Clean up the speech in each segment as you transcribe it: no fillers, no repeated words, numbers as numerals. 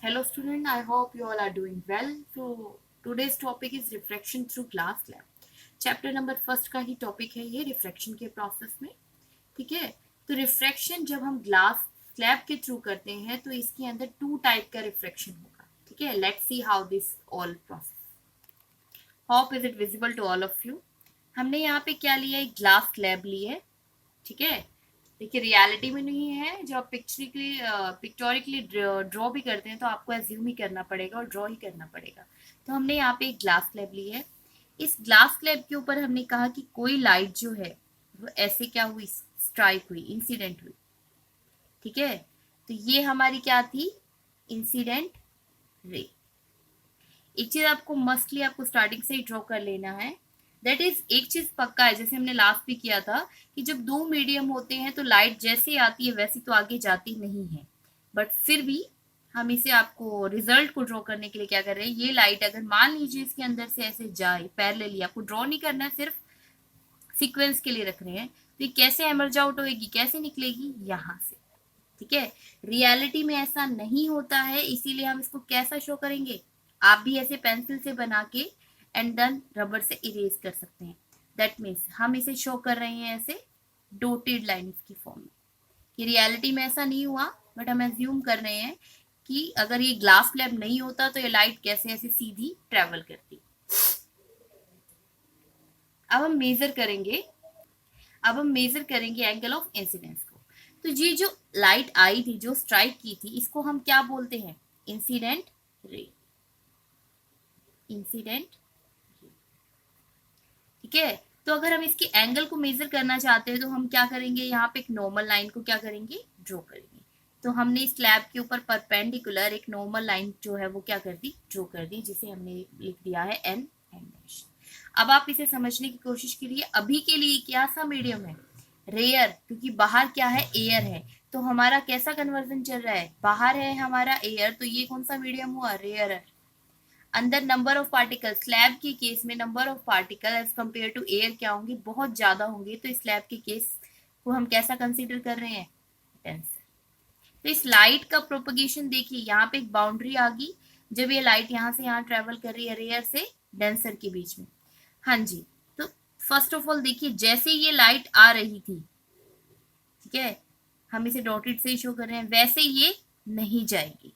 Hello student, I hope you all are doing well. So today's topic is refraction through glass slab. Chapter number first का ही topic है ये refraction के process में. ठीक है. तो रिफ्रैक्शन जब हम ग्लास स्लैब के थ्रू करते हैं तो इसके अंदर टू टाइप का रिफ्रैक्शन होगा. ठीक है. Let's see how this all process. Hope is it visible to all of you. हमने यहाँ पे क्या लिया है, ग्लास स्लैब ली है. ठीक है. देखिए रियलिटी में नहीं है, जब आप पिक्चोरिकली ड्रॉ भी करते हैं तो आपको एज्यूम ही करना पड़ेगा और ड्रॉ ही करना पड़ेगा. तो हमने यहाँ पे एक ग्लास स्लैब ली है. इस ग्लास स्लैब के ऊपर हमने कहा कि कोई लाइट जो है वो ऐसे क्या हुई, स्ट्राइक हुई, इंसिडेंट हुई. ठीक है. तो ये हमारी क्या थी, इंसिडेंट रे. एक चीज आपको मस्टली आपको स्टार्टिंग से ही ड्रॉ कर लेना है. दैट इज, एक चीज पक्का है, जैसे हमने लास्ट भी किया था कि जब दो मीडियम होते हैं तो लाइट जैसे आती है वैसी तो आगे जाती नहीं है. बट फिर भी हम इसे आपको रिजल्ट को ड्रॉ करने के लिए क्या कर रहे हैं, ये लाइट अगर मान लीजिए इसके अंदर से ऐसे जाए पैरेलली, आपको ड्रॉ नहीं करना है, सिर्फ सीक्वेंस के लिए रख रहे हैं, तो ये कैसे एमर्ज आउट होगी, कैसे निकलेगी, यहां से. ठीक है. रियलिटी में ऐसा नहीं होता है, इसीलिए हम इसको कैसा शो करेंगे, आप भी ऐसे पेंसिल से बना के एंड देन रबर से इरेज कर सकते हैं. दैट मीन्स हम इसे शो कर रहे हैं ऐसे डोटेड लाइन्स की फॉर्म में. कि रियलिटी में ऐसा नहीं हुआ, बट हम एज्यूम कर रहे हैं कि अगर ये ग्लास स्लैब नहीं होता तो ये लाइट कैसे ऐसे सीधी ट्रेवल करती. अब हम मेजर करेंगे एंगल ऑफ इंसिडेंस को. तो ये जो लाइट आई थी, जो स्ट्राइक की थी, इसको हम क्या बोलते हैं, इंसिडेंट रे. ठीक है. तो अगर हम इसके एंगल को मेजर करना चाहते हैं तो हम क्या करेंगे, यहाँ पे एक नॉर्मल लाइन को क्या करेंगे, ड्रॉ करेंगे. तो हमने इस स्लैब के ऊपर परपेंडिकुलर एक नॉर्मल लाइन जो है वो क्या कर दी, ड्रॉ कर दी, जिसे हमने लिख दिया है एन डैश. अब आप इसे समझने की कोशिश करिए. अभी के लिए क्या सा मीडियम है, रेयर, क्योंकि बाहर क्या है, एयर है. तो हमारा कैसा कन्वर्जन चल रहा है, बाहर है हमारा एयर, तो ये कौन सा मीडियम हुआ, रेयर. अंदर नंबर ऑफ पार्टिकल, स्लैब के केस में number of particle as compare to air क्या होंगे, बहुत ज्यादा होंगे. तो स्लैब के केस को हम कैसा कंसीडर कर रहे हैं, डेंसर. तो इस लाइट का प्रोपगेशन देखिए, यहाँ पे एक बाउंड्री आ गई जब ये लाइट यहाँ से यहाँ ट्रेवल कर रही है रेयर से डेंसर के बीच में. हाँ जी. तो फर्स्ट ऑफ ऑल देखिए, जैसे ये लाइट आ रही थी, ठीक है, हम इसे डॉटेड से शो कर रहे हैं, वैसे ये नहीं जाएगी.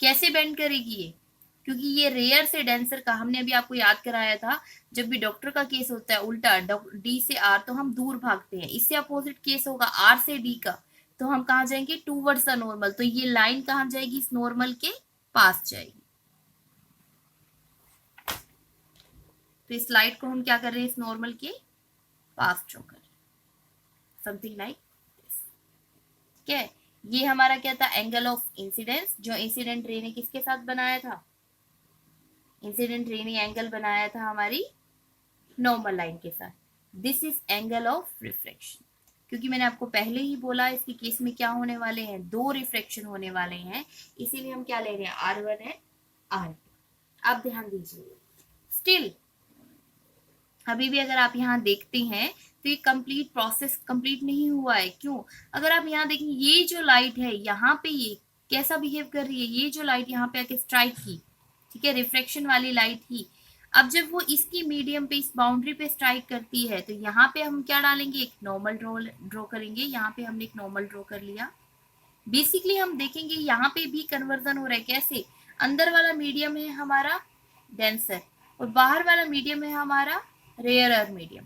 कैसे बेंड करेगी ये, क्योंकि ये रेयर से डेंसर का, हमने अभी आपको याद कराया था, जब भी डॉक्टर का केस होता है उल्टा, डी से आर, तो हम दूर भागते हैं. इससे अपोजिट केस होगा आर से डी का, तो हम कहा जाएंगे टूवर्ड्स द नॉर्मल. तो ये लाइन कहाँ जाएगी, इस नॉर्मल के पास जाएगी. तो इस लाइट को हम क्या कर रहे हैं, इस नॉर्मल के पास ड्रॉ कर रहे हैं, समथिंग लाइक दिस. ठीक है. ये हमारा क्या था, एंगल ऑफ इंसिडेंस, जो इंसिडेंट रे ने किसके साथ बनाया था, इंसिडेंट रे ने एंगल बनाया था हमारी नॉर्मल लाइन के साथ. This is angle of reflection. क्योंकि मैंने आपको पहले ही बोला इसके केस में क्या होने वाले हैं, दो रिफ्लेक्शन होने वाले हैं, इसीलिए हम क्या ले रहे हैं, R1 है R2. आप ध्यान दीजिए. स्टिल अभी भी अगर आप यहाँ देखते हैं तो ये कंप्लीट प्रोसेस कंप्लीट नहीं हुआ है. क्यों, अगर आप यहाँ देखें, ये जो लाइट है यहाँ पे ये कैसा बिहेव कर रही है, ये जो लाइट यहाँ पे आके स्ट्राइक की, ठीक है, रिफ्लेक्शन वाली लाइट ही, अब जब वो इसकी मीडियम पे, इस बाउंड्री पे स्ट्राइक करती है, तो यहाँ पे हम क्या डालेंगे, एक नॉर्मल ड्रॉ करेंगे. यहाँ पे हमने एक नॉर्मल ड्रॉ कर लिया. बेसिकली हम देखेंगे यहाँ पे भी कन्वर्जन हो रहा है. कैसे, अंदर वाला मीडियम है हमारा डेंसर और बाहर वाला मीडियम है हमारा रेयर मीडियम.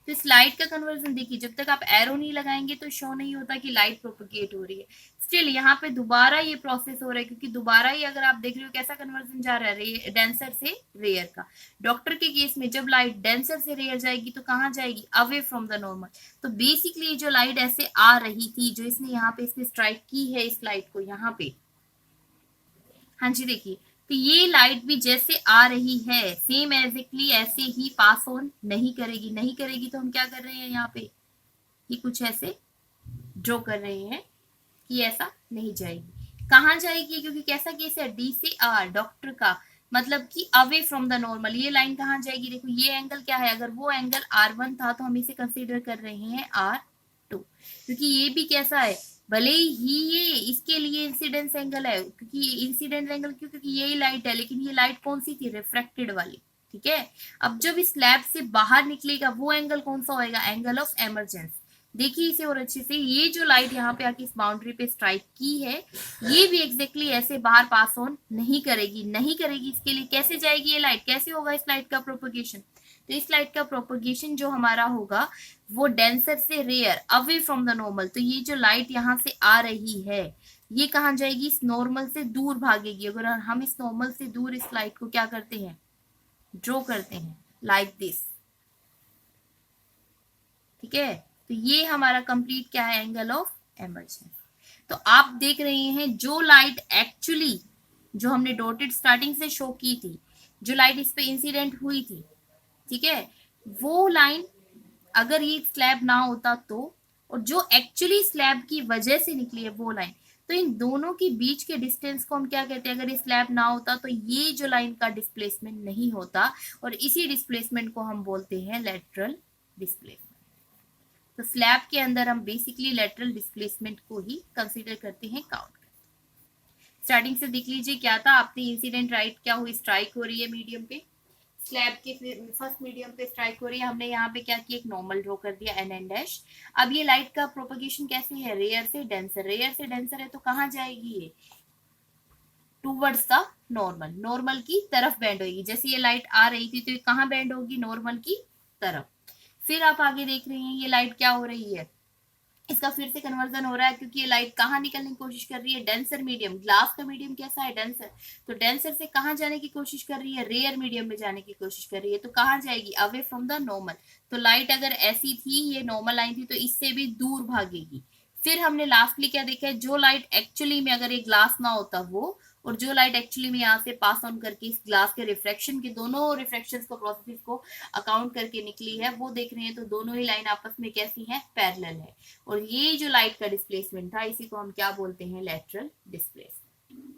तो इस लाइट का कन्वर्जन देखिए, जब तक आप एरो नहीं लगाएंगे तो शो नहीं होता कि लाइट प्रोपगेट हो रही है. स्टिल यहाँ पे दोबारा ये प्रोसेस हो रहा है, क्योंकि दोबारा ही अगर आप देख रहे हो कैसा कन्वर्जन जा रहा है, डेंसर से रेयर का. डॉक्टर के केस में जब लाइट डेंसर से रेयर जाएगी तो कहाँ जाएगी, अवे फ्रॉम द नॉर्मल. तो बेसिकली जो लाइट ऐसे आ रही थी, जो इसने यहाँ पे इसने स्ट्राइक की है इस लाइट को यहाँ पे, हाँ जी देखिए, तो ये लाइट भी जैसे आ रही है सेम एग्जैक्टली ऐसे ही पास ऑन नहीं करेगी. तो हम क्या कर रहे हैं यहाँ पे, ये कुछ ऐसे ड्रॉ कर रहे हैं कि ऐसा नहीं जाएगी. कहाँ जाएगी, क्योंकि कैसा केस है, डी से आर, डॉक्टर का, मतलब कि अवे फ्रॉम द नॉर्मल. ये लाइन कहाँ जाएगी, देखो ये एंगल क्या है, अगर वो एंगल R1 था तो हम इसे कंसीडर कर रहे हैं R2, क्योंकि ये भी कैसा है, भले ही ये इसके लिए इंसिडेंस एंगल है, क्योंकि इंसिडेंस एंगल क्योंकि यही लाइट है, लेकिन ये लाइट कौन सी थी, रिफ्रैक्टेड वाली, ठीक है। अब जब इस स्लैब से बाहर निकलेगा वो एंगल कौन सा होएगा, एंगल ऑफ एमरजेंस। देखिए इसे और अच्छे से, ये जो लाइट यहाँ पे आके इस बाउंड्री पे स्ट्राइक की है, ये भी एग्जैक्टली ऐसे बाहर पास ऑन नहीं करेगी, नहीं करेगी। इसके लिए कैसे जाएगी ये लाइट, कैसे होगा इस लाइट का प्रोपोगेशन, तो इस लाइट का प्रोपोगेशन जो हमारा होगा वो डेंसर से rare, away from the normal. तो ये जो लाइट यहाँ से आ रही है ये कहाँ जाएगी, इस नॉर्मल से दूर भागेगी। अगर हम इस नॉर्मल से दूर इस लाइट को क्या करते हैं, ड्रॉ करते हैं लाइक दिस, ठीक है। तो ये हमारा कंप्लीट क्या है, एंगल ऑफ एमरजेंस। तो आप देख रहे हैं जो लाइट एक्चुअली जो हमने डॉटेड स्टार्टिंग से शो की थी, जो लाइट इस पे इंसिडेंट हुई थी, ठीक है, वो लाइन अगर ये स्लैब ना होता तो, और जो एक्चुअली स्लैब की वजह से निकली है वो लाइन, तो इन दोनों के बीच के डिस्टेंस को हम क्या कहते हैं, अगर ये स्लैब ना होता तो ये जो लाइन का डिस्प्लेसमेंट नहीं होता, और इसी डिस्प्लेसमेंट को हम बोलते हैं लेटरल डिस्प्लेसमेंट। तो स्लैब के अंदर हम बेसिकली लेटरल डिस्प्लेसमेंट को ही कंसीडर करते हैं, काउंट। स्टार्टिंग से देख लीजिए क्या था, आपने इंसिडेंट राइट क्या हुई, स्ट्राइक हो रही है मीडियम पे, स्लैब के फर्स्ट मीडियम पे स्ट्राइक हो रही है, हमने यहाँ पे क्या किया, एक नॉर्मल ड्रॉ कर दिया एन एंड डैश। अब ये लाइट का प्रोपगेशन कैसे है, रेयर से डेंसर, रेयर से डेंसर है तो कहाँ जाएगी ये, टूवर्ड्स द नॉर्मल, नॉर्मल की तरफ बेंड होगी। जैसे ये लाइट आ रही थी तो ये कहाँ बेंड होगी, नॉर्मल की तरफ। फिर आप आगे देख रहे हैं ये लाइट क्या हो रही है, इसका फिर से कन्वर्जन हो रहा है, क्योंकि ये लाइट कहाँ निकलने की कोशिश कर रही है, डेंसर मीडियम, ग्लास का मीडियम कैसा है, डेंसर, तो डेंसर से कहाँ जाने की कोशिश कर रही है, रेयर मीडियम में जाने की कोशिश कर रही है, तो कहाँ जाएगी, अवे फ्रॉम द नॉर्मल। तो लाइट अगर ऐसी थी, ये नॉर्मल लाइन थी, तो इससे भी दूर भागेगी। फिर हमने लास्टली क्या देखा है, जो लाइट एक्चुअली में अगर ये ग्लास ना होता वो, और जो लाइट एक्चुअली में यहाँ से पास ऑन करके इस ग्लास के रिफ्रैक्शन के दोनों रिफ्रैक्शंस को प्रोसेस को अकाउंट करके निकली है, वो देख रहे हैं, तो दोनों ही लाइन आपस में कैसी है, पैरेलल है। और ये जो लाइट का डिस्प्लेसमेंट था इसी को हम क्या बोलते हैं, लेटरल डिस्प्लेसमेंट।